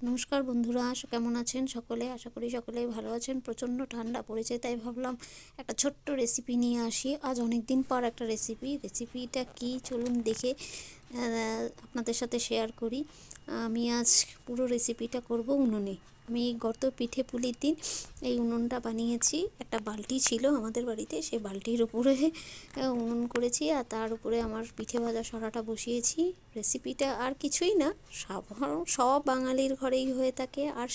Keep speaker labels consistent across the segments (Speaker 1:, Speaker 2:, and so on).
Speaker 1: নমস্কার বন্ধুরা, কেমন আছেন সকলে? আশা করি সকলেই ভালো আছেন। প্রচণ্ড ঠান্ডা পড়েছে, তাই ভাবলাম একটা ছোট্ট রেসিপি নিয়ে আসি। আজ অনেক দিন পর একটা রেসিপিটা কি চলুন দেখে আপনাদের সাথে শেয়ার করি। আমি আজ পুরো রেসিপিটা করব উনুনে। আমি গত পিঠে পুলির দিন এই উনুনটা বানিয়েছি। একটা বালতি ছিল আমাদের বাড়িতে, সেই বালতির উপরে উনুন করেছি, আর তার উপরে আমার পিঠে ভাজা সরাটা বসিয়েছি। রেসিপিটা আর কিছুই না, সাধারণ সব বাঙালির ঘরেই হয়ে থাকে। আর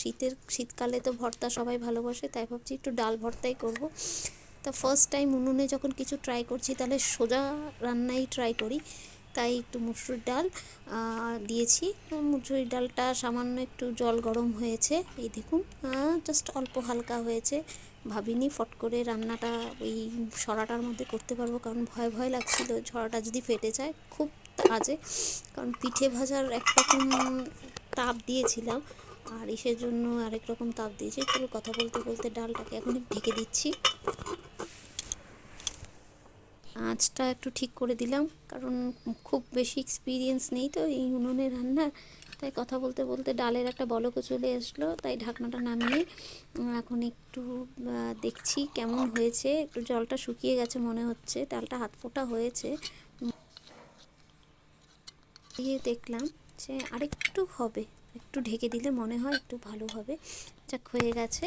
Speaker 1: শীতকালে তো ভর্তা সবাই ভালোবাসে, তাই ভাবছি একটু ডাল ভর্তাই করব। তা ফার্স্ট টাইম উনুনে যখন কিছু ট্রাই করছি, তাহলে সোজা রান্নাই ট্রাই করি। তাই একটু মুসুর ডাল দিয়েছি। মুসুর ডালটা সামান্য একটু জল গরম হয়েছে, এই দেখুন, জাস্ট অল্প হালকা হয়েছে। ভাবিনি ফট করে রান্নাটা ওই সরাটার মধ্যে করতে পারবো, কারণ ভয় ভয় লাগছিল সরাটা যদি ফেটে যায়, খুব আজে। কারণ পিঠে ভাজার একরকম তাপ দিয়েছিলাম, আর ইসের জন্য আরেক রকম তাপ দিয়েছি। পুরো কথা বলতে বলতে ডালটাকে এখন ঢেকে দিচ্ছি। আঁচটা একটু ঠিক করে দিলাম, কারণ খুব বেশি এক্সপিরিয়েন্স নেই তো এই উনুনে রান্নার, তাই কথা বলতে বলতে ডালের একটা বলকও চলে আসলো। তাই ঢাকনাটা নামিয়ে এখন একটু দেখছি কেমন হয়েছে। একটু জলটা শুকিয়ে গেছে মনে হচ্ছে, ডালটা হাত ফোটা হয়েছে। দিয়ে দেখলাম যে আরেকটু হবে, একটু ঢেকে দিলে মনে হয় একটু ভালো হবে। যাক, হয়ে গেছে।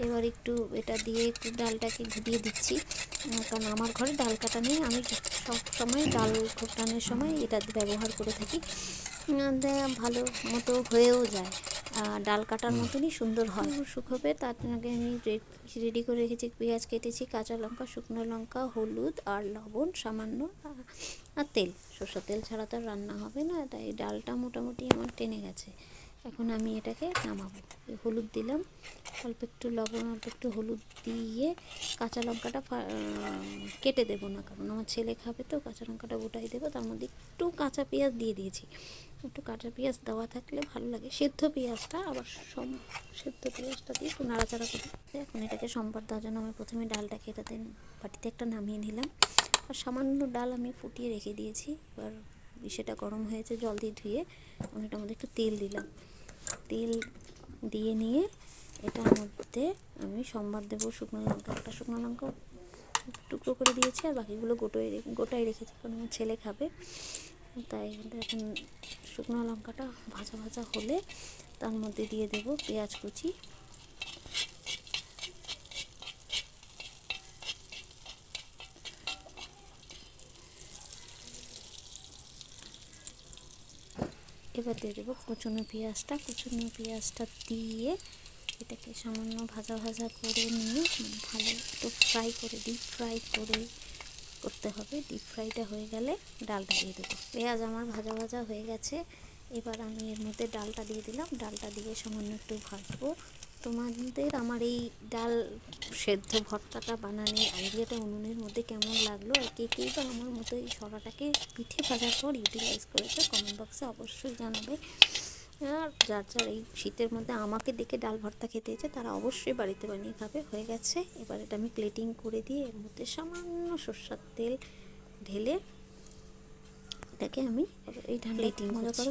Speaker 1: এবার একটু এটা দিয়ে একটু ডালটাকে ঘুরিয়ে দিচ্ছি, কারণ আমার ঘরে ডাল কাটা নেই। আমি সব সময় ডাল ঘোটানোর সময় এটা ব্যবহার করে থাকি। ভালো মতো হয়েও যায়, ডাল কাটার মতনই সুন্দর হয়। শুকোবে, তার আগে আমি রেডি করে রেখেছি। পেঁয়াজ কেটেছি, কাঁচা লঙ্কা, শুকনো লঙ্কা, হলুদ আর লবণ সামান্য, আর তেল। সরষের তেল ছাড়া তো রান্না হবে না, তাই ডালটা মোটামুটি আমার টেনে গেছে। এখন আমি এটাকে নামাবো। হলুদ দিলাম, অল্প একটু লবণ, অল্প একটু হলুদ দিয়ে কাঁচা লঙ্কাটা কেটে দেবো না, কারণ আমার ছেলে খাবে, তো কাঁচা লঙ্কাটা গোটাই দেবো। তার মধ্যে একটু কাঁচা পেঁয়াজ দিয়ে দিয়েছি। একটু কাঁচা পেঁয়াজ দেওয়া থাকলে ভালো লাগে, সেদ্ধ পেঁয়াজটা। আবার সেদ্ধ পেঁয়াজটা দিয়ে একটু নাড়াচাড়া করি। এখন এটাকে সম্বার দেওয়ার জন্য আমি প্রথমে ডালটাকে এটাতে বাটিতে একটা নামিয়ে নিলাম, আর সামান্য ডাল আমি ফুটিয়ে রেখে দিয়েছি। এবার সেটা গরম হয়েছে, জল দিয়ে ধুয়ে আমি এটার মধ্যে একটু তেল দিলাম। তেল দিয়ে নিয়ে এটার মধ্যে আমি সম্বার দেবো শুকনো লঙ্কা। একটা শুকনো লঙ্কা টুকরো করে দিয়েছি, আর বাকিগুলো গোটাই রেখেছি, কারণ আমার ছেলে খাবে। তাই এখন শুকনো লঙ্কাটা ভাজা ভাজা হলে তার মধ্যে দিয়ে দেব পেঁয়াজ কুচি। এবার দিয়ে দেবো কুচনো পেঁয়াজটা দিয়ে এটাকে সামান্য ভাজা ভাজা করে নিয়ে ভালো একটু ডিপ ফ্রাই করে করতে হবে। ডিপ ফ্রাইটা হয়ে গেলে ডালটা দিয়ে দেবো। পেঁয়াজ আমার ভাজা ভাজা হয়ে গেছে, এবার আমি এর মধ্যে ডালটা দিয়ে দিলাম। ডালটা দিয়ে সামান্য একটু ভাজবো। তোমাদের আমার এই ডাল সেদ্ধ ভর্তাটা বানানোর আইডিয়াটা উনুনের মধ্যে কেমন লাগলো, আর কে বা আমার মতো এই সরাটাকে পিঠে ভাজার পর ইউটিলাইজ করেছে, কমেন্ট বক্সে অবশ্যই জানাবে। আর যার এই শীতের মধ্যে আমাকে দেখে ডাল ভর্তা খেতে ইচ্ছে, তারা অবশ্যই বাড়িতে বানিয়ে খাবে। হয়ে গেছে, এবার এটা আমি প্লেটিং করে দিয়ে এর মধ্যে সামান্য সরষের তেল ঢেলে এটাকে আমি এই প্লেটিং মজা করে